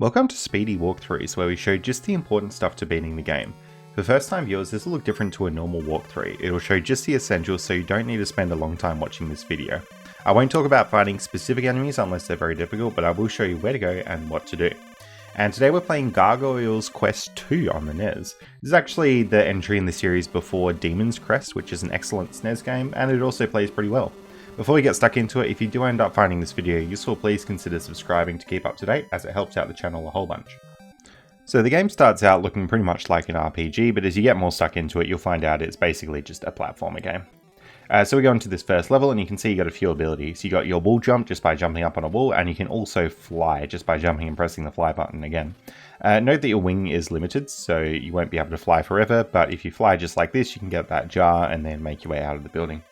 Welcome to Speedy Walkthroughs, where we show just the important stuff to beating the game. For first time viewers, this will look different to a normal walkthrough. It will show just the essentials, so you don't need to spend a long time watching this video. I won't talk about fighting specific enemies unless they're very difficult, but I will show you where to go and what to do. And today we're playing Gargoyle's Quest 2 on the NES. This is actually the entry in the series before Demon's Crest, which is an excellent SNES game, and it also plays pretty well. Before we get stuck into it, if you do end up finding this video useful, please consider subscribing to keep up to date, as it helps out the channel a whole bunch. So the game starts out looking pretty much like an RPG, but as you get more stuck into it, you'll find out it's basically just a platformer game. So we go into this first level, and you can see you got a few abilities. You got your wall jump just by jumping up on a wall, and you can also fly just by jumping and pressing the fly button again. Note that your wing is limited, so you won't be able to fly forever, but if you fly just like this, you can get that jar and then make your way out of the building.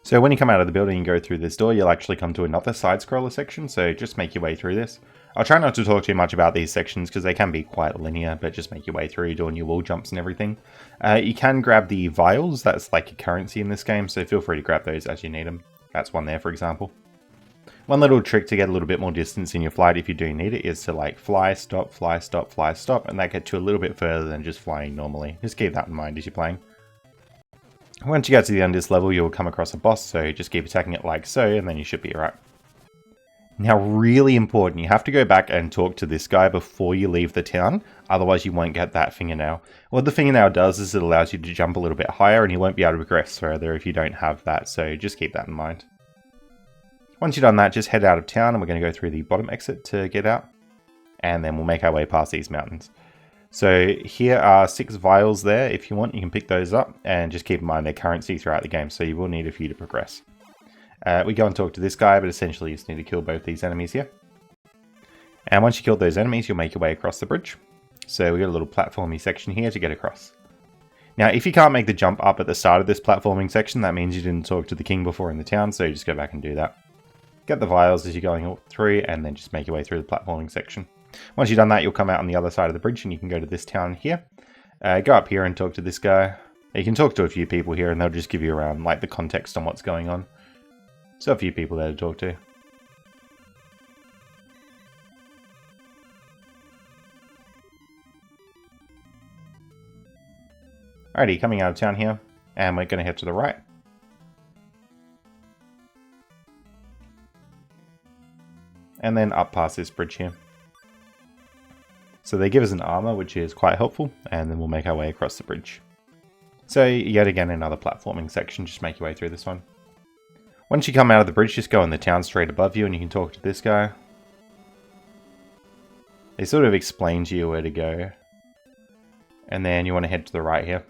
So when you come out of the building and go through this door, you'll actually come to another side-scroller section, so just make your way through this. I'll try not to talk too much about these sections because they can be quite linear, but just make your way through doing your wall jumps and everything. You can grab the vials, that's like a currency in this game, so feel free to grab those as you need them. That's one there, for example. One little trick to get a little bit more distance in your flight if you do need it is to like fly, stop, fly, stop, fly, stop, and that gets you a little bit further than just flying normally. Just keep that in mind as you're playing. Once you get to the end of this level, you'll come across a boss, so just keep attacking it like so, and then you should be alright. Now, really important, you have to go back and talk to this guy before you leave the town, otherwise you won't get that fingernail. What the fingernail does is it allows you to jump a little bit higher, and you won't be able to progress further if you don't have that, so just keep that in mind. Once you've done that, just head out of town, and we're going to go through the bottom exit to get out, and then we'll make our way past these mountains. So here are 6 vials there. If you want, you can pick those up, and just keep in mind they're currency throughout the game, so you will need a few to progress. We go and talk to this guy, but essentially you just need to kill both these enemies here. And once you kill those enemies, you'll make your way across the bridge. So we got a little platformy section here to get across. Now, if you can't make the jump up at the start of this platforming section, that means you didn't talk to the king before in the town, so you just go back and do that. Get the vials as you're going through, and then just make your way through the platforming section. Once you've done that, you'll come out on the other side of the bridge and you can go to this town here. Go up here and talk to this guy. You can talk to a few people here and they'll just give you around like the context on what's going on. So a few people there to talk to. Alrighty, coming out of town here, and we're going to head to the right. And then up past this bridge here. So they give us an armor, which is quite helpful, and then we'll make our way across the bridge. So yet again, another platforming section, just make your way through this one. Once you come out of the bridge, just go in the town straight above you, and you can talk to this guy. They sort of explain to you where to go. And then you want to head to the right here.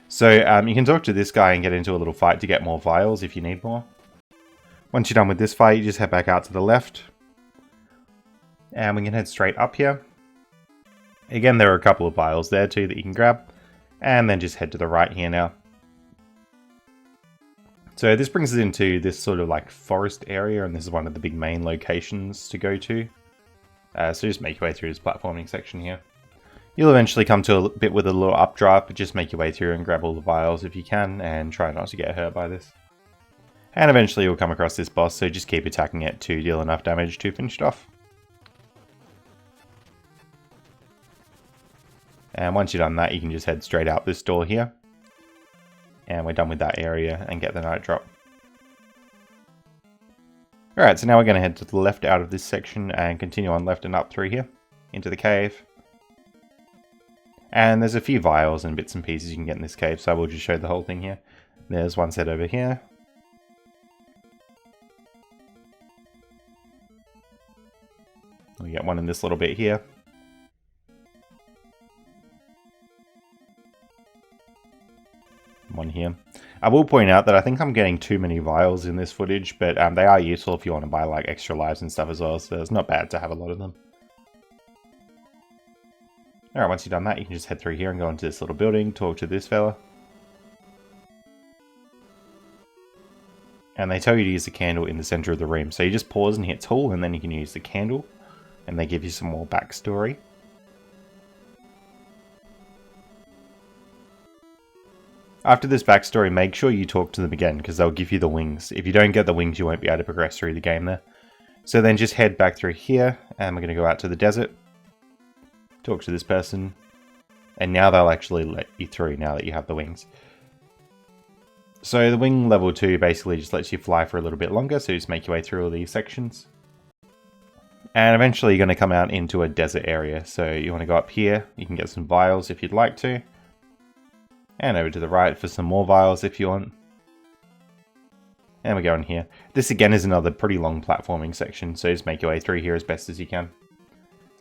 So you can talk to this guy and get into a little fight to get more vials if you need more. Once you're done with this fight, you just head back out to the left. And we can head straight up here. Again, there are a couple of vials there too that you can grab. And then just head to the right here now. So this brings us into this sort of like forest area, and this is one of the big main locations to go to. So just make your way through this platforming section here. You'll eventually come to a bit with a little updraft, but just make your way through and grab all the vials if you can, and try not to get hurt by this. And eventually you'll come across this boss, so just keep attacking it to deal enough damage to finish it off. And once you've done that, you can just head straight out this door here. And we're done with that area and get the night drop. Alright, so now we're going to head to the left out of this section and continue on left and up through here into the cave. And there's a few vials and bits and pieces you can get in this cave, so I will just show the whole thing here. There's one set over here. We get one in this little bit here. One here. I will point out that I think I'm getting too many vials in this footage, but they are useful if you want to buy like extra lives and stuff as well, so it's not bad to have a lot of them. Alright, once you've done that, you can just head through here and go into this little building, talk to this fella. And they tell you to use the candle in the center of the room, so you just pause and hit tool, and then you can use the candle, and they give you some more backstory. After this backstory, make sure you talk to them again, because they'll give you the wings. If you don't get the wings, you won't be able to progress through the game there. So then just head back through here, and we're going to go out to the desert, talk to this person, and now they'll actually let you through now that you have the wings. So the wing level 2 basically just lets you fly for a little bit longer, so just make your way through all these sections. And eventually you're going to come out into a desert area, so you want to go up here, you can get some vials if you'd like to. And over to the right for some more vials if you want. And we're going here. This again is another pretty long platforming section, so just make your way through here as best as you can.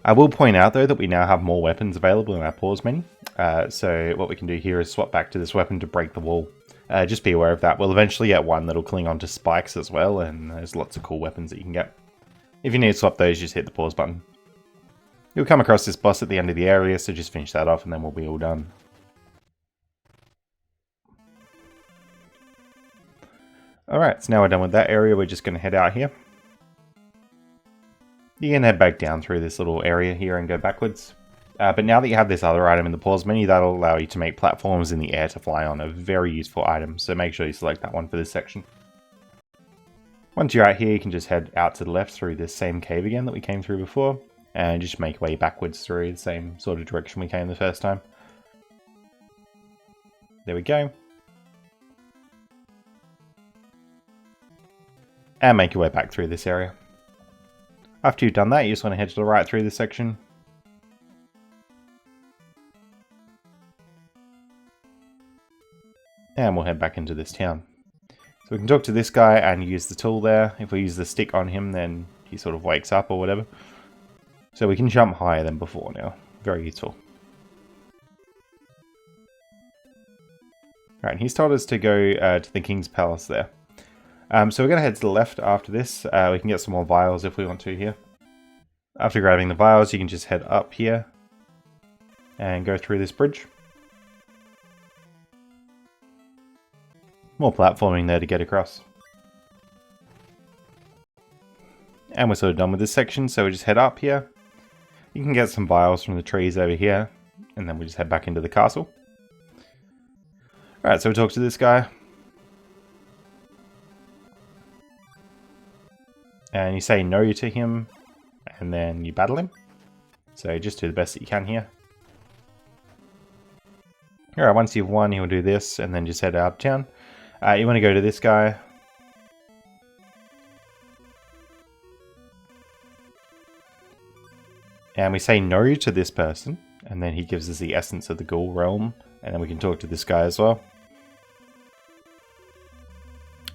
I will point out though that we now have more weapons available in our pause menu. So what we can do here is swap back to this weapon to break the wall. Just be aware of that. We'll eventually get one that'll cling onto spikes as well, and there's lots of cool weapons that you can get. If you need to swap those, just hit the pause button. You'll come across this boss at the end of the area, so just finish that off and then we'll be all done. Alright, so now we're done with that area, we're just going to head out here. You can head back down through this little area here and go backwards. But now that you have this other item in the pause menu, that'll allow you to make platforms in the air to fly on. A very useful item, so make sure you select that one for this section. Once you're out here, you can just head out to the left through this same cave again that we came through before. And just make your way backwards through the same sort of direction we came the first time. There we go. And make your way back through this area. After you've done that, you just want to head to the right through this section. And we'll head back into this town. So we can talk to this guy and use the tool there. If we use the stick on him, then he sort of wakes up or whatever. So we can jump higher than before now. Very useful. Right, and he's told us to go to the King's Palace there. So we're going to head to the left after this. We can get some more vials if we want to here. After grabbing the vials, you can just head up here and go through this bridge. More platforming there to get across. And we're sort of done with this section, so we just head up here. You can get some vials from the trees over here, and then we just head back into the castle. Alright, so we talk to this guy. And you say no to him, and then you battle him. So just do the best that you can here. Alright, once you've won, he'll do this, and then just head out of town. You want to go to this guy. And we say no to this person, and then he gives us the essence of the Ghoul realm, and then we can talk to this guy as well.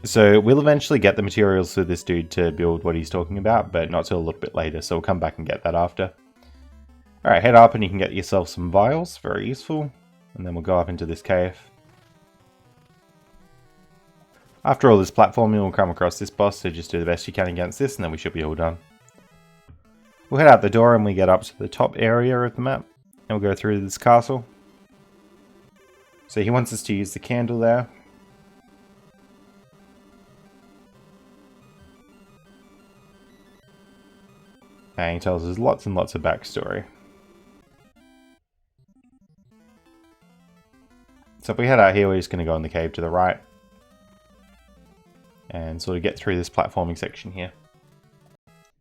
So we'll eventually get the materials for this dude to build what he's talking about, but not till a little bit later, so we'll come back and get that after. Alright, head up and you can get yourself some vials, very useful. And then we'll go up into this cave. After all this platforming, we'll come across this boss, so just do the best you can against this, and then we should be all done. We'll head out the door and we get up to the top area of the map, and we'll go through this castle. So he wants us to use the candle there. And he tells us lots and lots of backstory. So if we head out here, we're just going to go in the cave to the right. And sort of get through this platforming section here.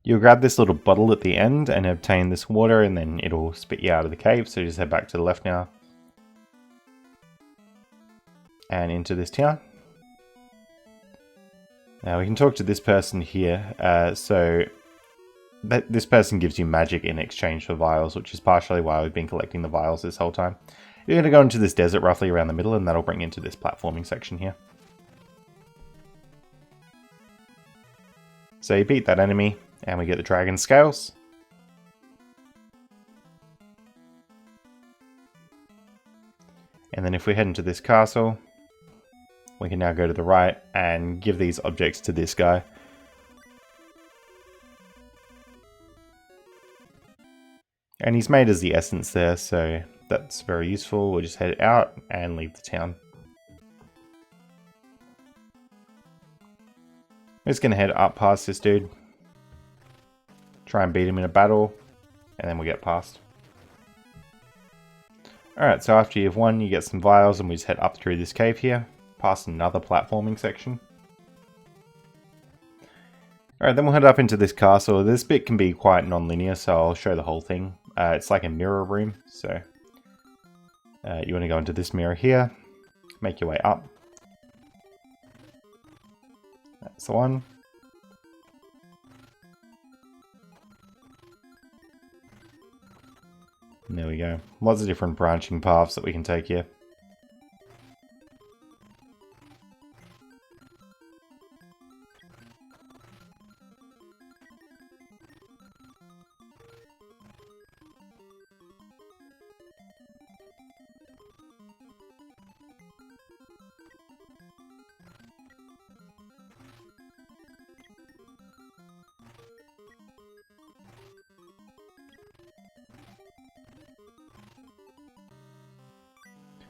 You'll grab this little bottle at the end and obtain this water, and then it'll spit you out of the cave. So just head back to the left now. And into this town. Now we can talk to this person here. This person gives you magic in exchange for vials, which is partially why we've been collecting the vials this whole time. You're going to go into this desert roughly around the middle, and that'll bring you into this platforming section here. So you beat that enemy, and we get the dragon scales. And then if we head into this castle, we can now go to the right and give these objects to this guy. And he's made us the essence there, so that's very useful. We'll just head out and leave the town. We're just going to head up past this dude. Try and beat him in a battle, and then we'll get past. Alright, so after you've won, you get some vials, and we just head up through this cave here, past another platforming section. Alright, then we'll head up into this castle. This bit can be quite non-linear, so I'll show the whole thing. It's like a mirror room, so you want to go into this mirror here, make your way up. That's the one. And there we go. Lots of different branching paths that we can take here.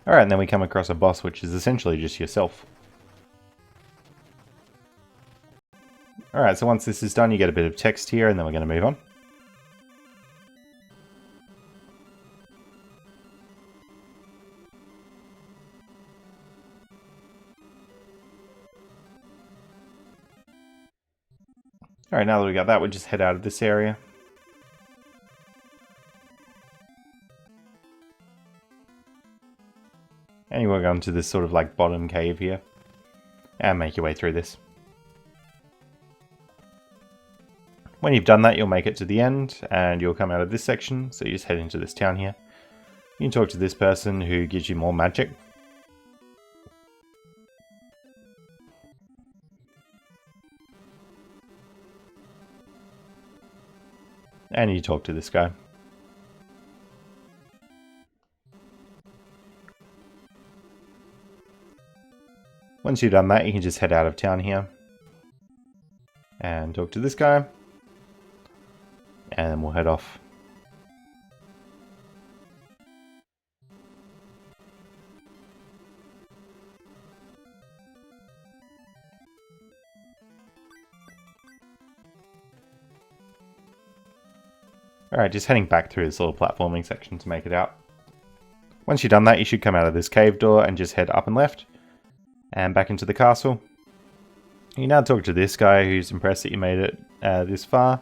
Alright, and then we come across a boss, which is essentially just yourself. Alright, so once this is done, you get a bit of text here, and then we're going to move on. Alright, now that we got that, we'll just head out of this area. And you will go into this sort of like bottom cave here. And make your way through this. When you've done that, you'll make it to the end, and you'll come out of this section, so you just head into this town here. You can talk to this person who gives you more magic. And you talk to this guy. Once you've done that, you can just head out of town here. And talk to this guy. And then we'll head off. Alright, just heading back through this little platforming section to make it out. Once you've done that, you should come out of this cave door and just head up and left. And back into the castle. You now talk to this guy who's impressed that you made it this far.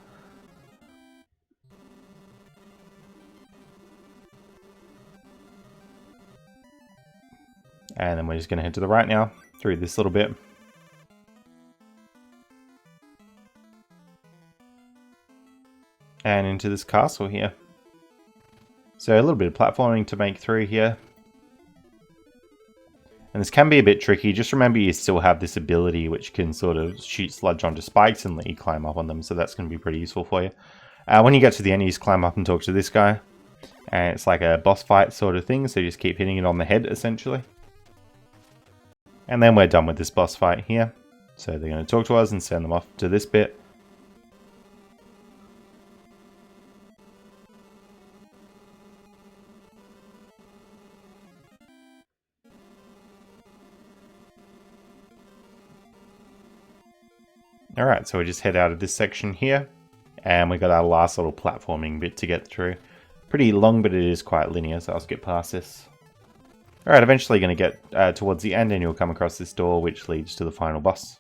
And then we're just going to head to the right now, through this little bit. And into this castle here. So a little bit of platforming to make through here. And this can be a bit tricky. Just remember you still have this ability which can sort of shoot sludge onto spikes and let you climb up on them. So that's going to be pretty useful for you. When you get to the end, you just climb up and talk to this guy. And it's like a boss fight sort of thing. So you just keep hitting it on the head, essentially. And then we're done with this boss fight here. So they're going to talk to us and send them off to this bit. Alright, so we just head out of this section here, and we got our last little platforming bit to get through. Pretty long, but it is quite linear, so I'll skip past this. Alright, eventually going to get towards the end, and you'll come across this door, which leads to the final boss.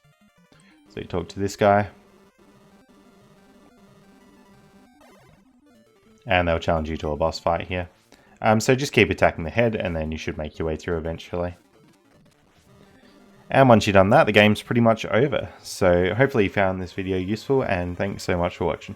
So you talk to this guy. And they'll challenge you to a boss fight here. So just keep attacking the head, and then you should make your way through eventually. And once you've done that, the game's pretty much over. So hopefully you found this video useful, and thanks so much for watching.